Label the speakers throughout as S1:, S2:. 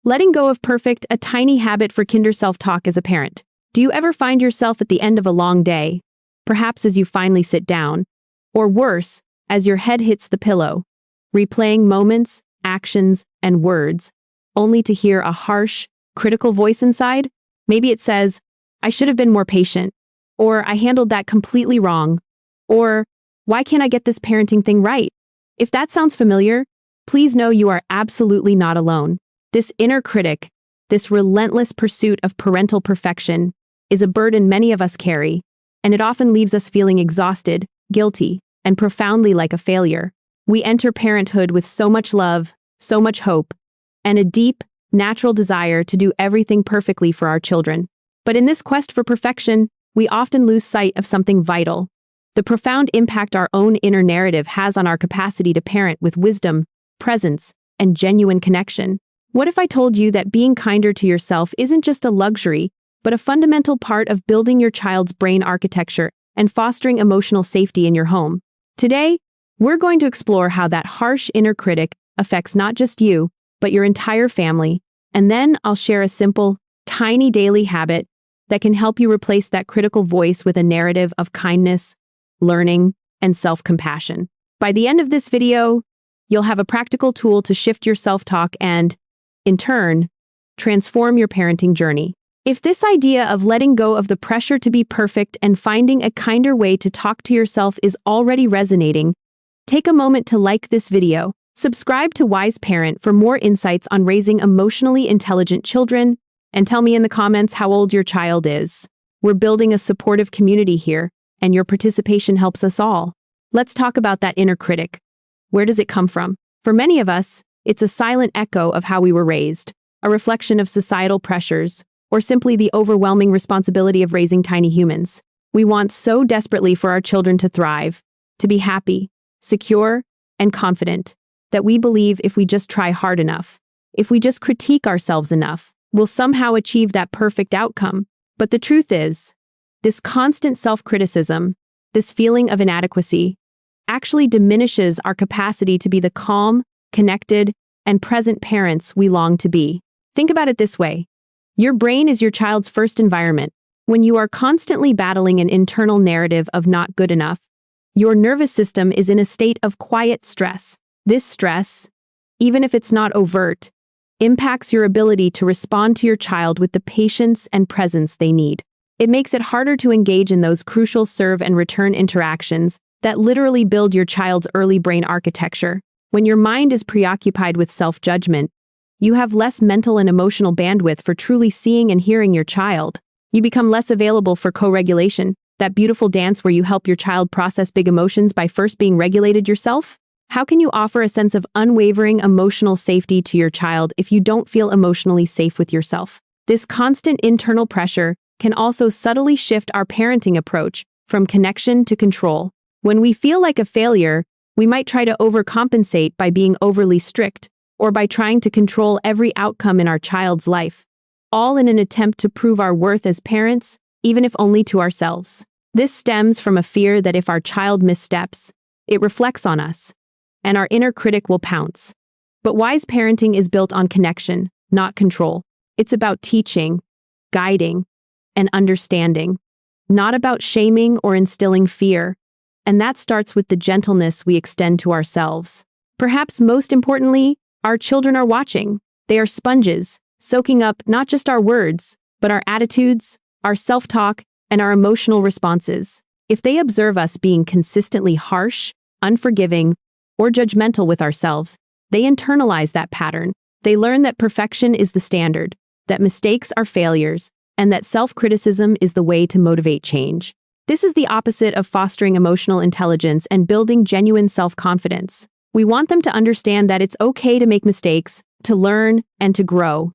S1: Letting go of perfect, a tiny habit for kinder self-talk as a parent. Do you ever find yourself at the end of a long day, perhaps as you finally sit down, or worse, as your head hits the pillow, replaying moments, actions, and words, only to hear a harsh, critical voice inside? Maybe it says, "I should have been more patient," or "I handled that completely wrong," or "Why can't I get this parenting thing right?" If that sounds familiar, please know you are absolutely not alone. This inner critic, this relentless pursuit of parental perfection, is a burden many of us carry, and it often leaves us feeling exhausted, guilty, and profoundly like a failure. We enter parenthood with so much love, so much hope, and a deep, natural desire to do everything perfectly for our children. But in this quest for perfection, we often lose sight of something vital: the profound impact our own inner narrative has on our capacity to parent with wisdom, presence, and genuine connection. What if I told you that being kinder to yourself isn't just a luxury, but a fundamental part of building your child's brain architecture and fostering emotional safety in your home? Today, we're going to explore how that harsh inner critic affects not just you, but your entire family, and then I'll share a simple, tiny daily habit that can help you replace that critical voice with a narrative of kindness, learning, and self-compassion. By the end of this video, you'll have a practical tool to shift your self-talk and, in turn, transform your parenting journey. If this idea of letting go of the pressure to be perfect and finding a kinder way to talk to yourself is already resonating, take a moment to like this video, subscribe to Wise Parent for more insights on raising emotionally intelligent children, and tell me in the comments how old your child is. We're building a supportive community here, and your participation helps us all. Let's talk about that inner critic. Where does it come from? For many of us, it's a silent echo of how we were raised, a reflection of societal pressures, or simply the overwhelming responsibility of raising tiny humans. We want so desperately for our children to thrive, to be happy, secure, and confident, that we believe if we just try hard enough, if we just critique ourselves enough, we'll somehow achieve that perfect outcome. But the truth is, this constant self-criticism, this feeling of inadequacy, actually diminishes our capacity to be the calm, connected, and present parents we long to be. Think about it this way. Your brain is your child's first environment. When you are constantly battling an internal narrative of not good enough, your nervous system is in a state of quiet stress. This stress, even if it's not overt, impacts your ability to respond to your child with the patience and presence they need. It makes it harder to engage in those crucial serve and return interactions that literally build your child's early brain architecture. When your mind is preoccupied with self-judgment, you have less mental and emotional bandwidth for truly seeing and hearing your child. You become less available for co-regulation, that beautiful dance where you help your child process big emotions by first being regulated yourself. How can you offer a sense of unwavering emotional safety to your child if you don't feel emotionally safe with yourself? This constant internal pressure can also subtly shift our parenting approach from connection to control. When we feel like a failure, we might try to overcompensate by being overly strict, or by trying to control every outcome in our child's life, all in an attempt to prove our worth as parents, even if only to ourselves. This stems from a fear that if our child missteps, it reflects on us, and our inner critic will pounce. But wise parenting is built on connection, not control. It's about teaching, guiding, and understanding, not about shaming or instilling fear. And that starts with the gentleness we extend to ourselves. Perhaps most importantly, our children are watching. They are sponges, soaking up not just our words, but our attitudes, our self-talk, and our emotional responses. If they observe us being consistently harsh, unforgiving, or judgmental with ourselves, they internalize that pattern. They learn that perfection is the standard, that mistakes are failures, and that self-criticism is the way to motivate change. This is the opposite of fostering emotional intelligence and building genuine self-confidence. We want them to understand that it's okay to make mistakes, to learn, and to grow.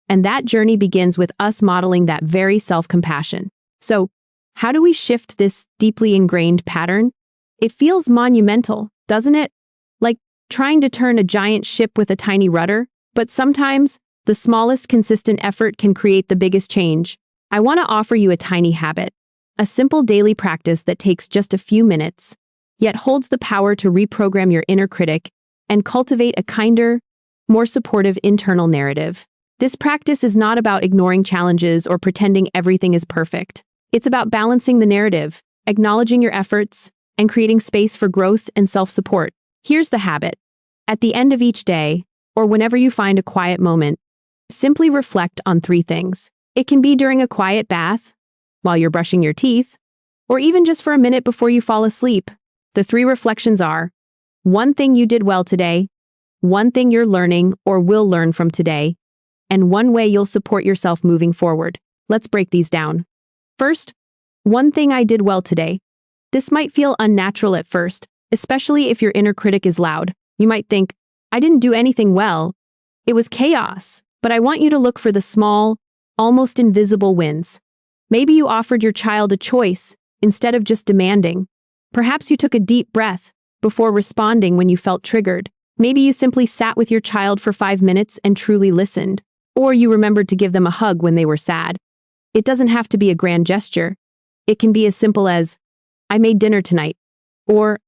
S1: And that journey begins with us modeling that very self-compassion. So, how do we shift this deeply ingrained pattern? It feels monumental, doesn't it? Like trying to turn a giant ship with a tiny rudder, but sometimes the smallest consistent effort can create the biggest change. I want to offer you a tiny habit, a simple daily practice that takes just a few minutes, yet holds the power to reprogram your inner critic and cultivate a kinder, more supportive internal narrative. This practice is not about ignoring challenges or pretending everything is perfect. It's about balancing the narrative, acknowledging your efforts, and creating space for growth and self-support. Here's the habit. At the end of each day, or whenever you find a quiet moment, simply reflect on 3 things. It can be during a quiet bath, while you're brushing your teeth, or even just for a minute before you fall asleep. The 3 reflections are: 1 thing you did well today, 1 thing you're learning or will learn from today, and 1 way you'll support yourself moving forward. Let's break these down. First, 1 thing I did well today. This might feel unnatural at first, especially if your inner critic is loud. You might think, I didn't do anything well. It was chaos. But I want you to look for the small, almost invisible wins. Maybe you offered your child a choice instead of just demanding. Perhaps you took a deep breath before responding when you felt triggered. Maybe you simply sat with your child for 5 minutes and truly listened. Or you remembered to give them a hug when they were sad. It doesn't have to be a grand gesture. It can be as simple as, I made dinner tonight. Or,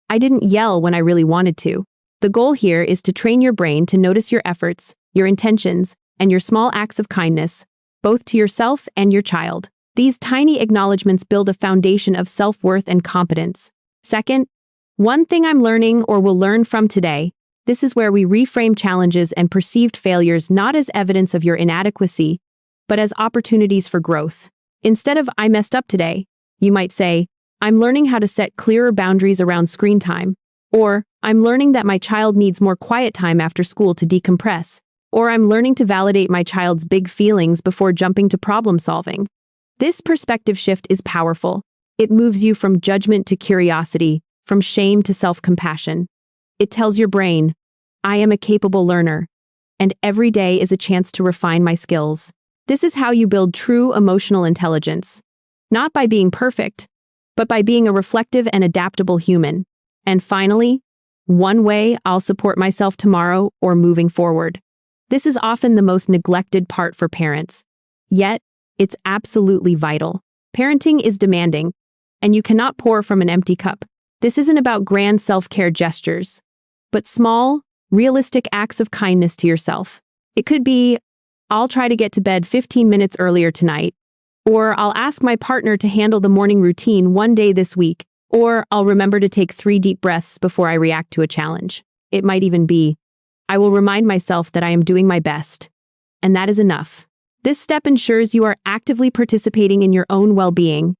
S1: I didn't yell when I really wanted to. The goal here is to train your brain to notice your efforts, your intentions, and your small acts of kindness, both to yourself and your child. These tiny acknowledgments build a foundation of self-worth and competence. Second, 1 thing I'm learning or will learn from today. This is where we reframe challenges and perceived failures not as evidence of your inadequacy, but as opportunities for growth. Instead of I messed up today, you might say, I'm learning how to set clearer boundaries around screen time. Or, I'm learning that my child needs more quiet time after school to decompress. Or I'm learning to validate my child's big feelings before jumping to problem solving. This perspective shift is powerful. It moves you from judgment to curiosity, from shame to self-compassion. It tells your brain, I am a capable learner, and every day is a chance to refine my skills. This is how you build true emotional intelligence. Not by being perfect, but by being a reflective and adaptable human. And finally, 1 way I'll support myself tomorrow or moving forward. This is often the most neglected part for parents. Yet, it's absolutely vital. Parenting is demanding, and you cannot pour from an empty cup. This isn't about grand self-care gestures, but small, realistic acts of kindness to yourself. It could be, I'll try to get to bed 15 minutes earlier tonight, or I'll ask my partner to handle the morning routine 1 day this week, or I'll remember to take 3 deep breaths before I react to a challenge. It might even be, I will remind myself that I am doing my best, and that is enough. This step ensures you are actively participating in your own well-being,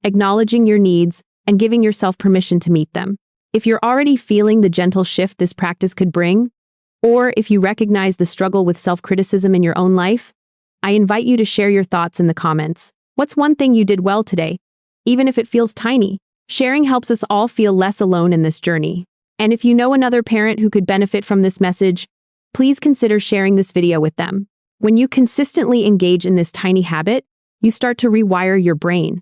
S1: acknowledging your needs, and giving yourself permission to meet them. If you're already feeling the gentle shift this practice could bring, or if you recognize the struggle with self-criticism in your own life, I invite you to share your thoughts in the comments. What's 1 thing you did well today? Even if it feels tiny, sharing helps us all feel less alone in this journey. And if you know another parent who could benefit from this message, please consider sharing this video with them. When you consistently engage in this tiny habit, you start to rewire your brain.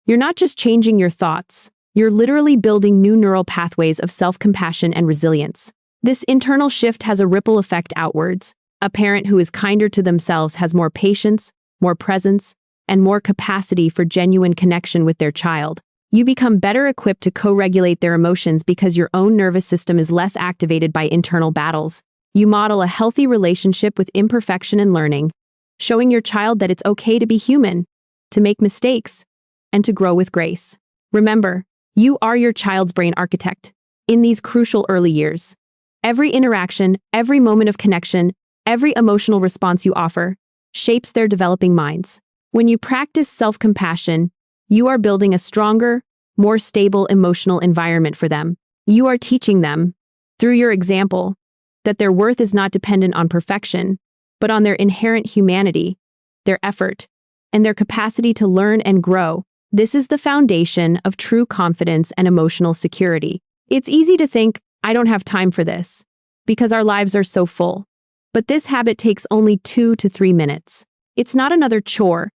S1: You're not just changing your thoughts, you're literally building new neural pathways of self-compassion and resilience. This internal shift has a ripple effect outwards. A parent who is kinder to themselves has more patience, more presence, and more capacity for genuine connection with their child. You become better equipped to co-regulate their emotions because your own nervous system is less activated by internal battles. You model a healthy relationship with imperfection and learning, showing your child that it's okay to be human, to make mistakes, and to grow with grace. Remember, you are your child's brain architect in these crucial early years. Every interaction, every moment of connection, every emotional response you offer shapes their developing minds. When you practice self-compassion, you are building a stronger, more stable emotional environment for them. You are teaching them, through your example, that their worth is not dependent on perfection, but on their inherent humanity, their effort, and their capacity to learn and grow. This is the foundation of true confidence and emotional security. It's easy to think, I don't have time for this, because our lives are so full. But this habit takes only 2 to 3 minutes. It's not another chore.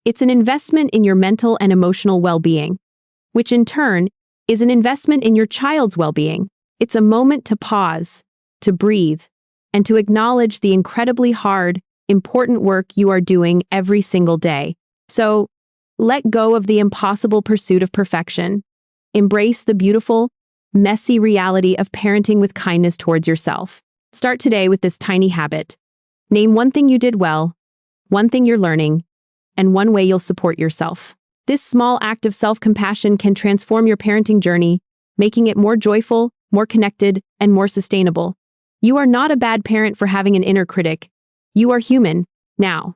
S1: It's an investment in your mental and emotional well-being, which in turn is an investment in your child's well-being. It's a moment to pause, to breathe, and to acknowledge the incredibly hard, important work you are doing every single day. So, let go of the impossible pursuit of perfection. Embrace the beautiful, messy reality of parenting with kindness towards yourself. Start today with this tiny habit. Name one thing you did well, one thing you're learning, and one way you'll support yourself. This small act of self-compassion can transform your parenting journey, making it more joyful, more connected, and more sustainable. You are not a bad parent for having an inner critic. You are human. Now,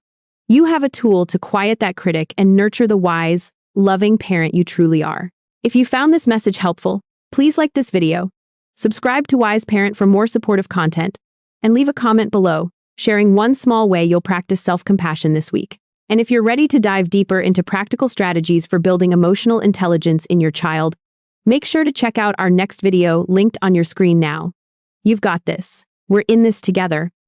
S1: you have a tool to quiet that critic and nurture the wise, loving parent you truly are. If you found this message helpful, please like this video, subscribe to Wise Parent for more supportive content, and leave a comment below, sharing one small way you'll practice self-compassion this week. And if you're ready to dive deeper into practical strategies for building emotional intelligence in your child, make sure to check out our next video linked on your screen now. You've got this. We're in this together.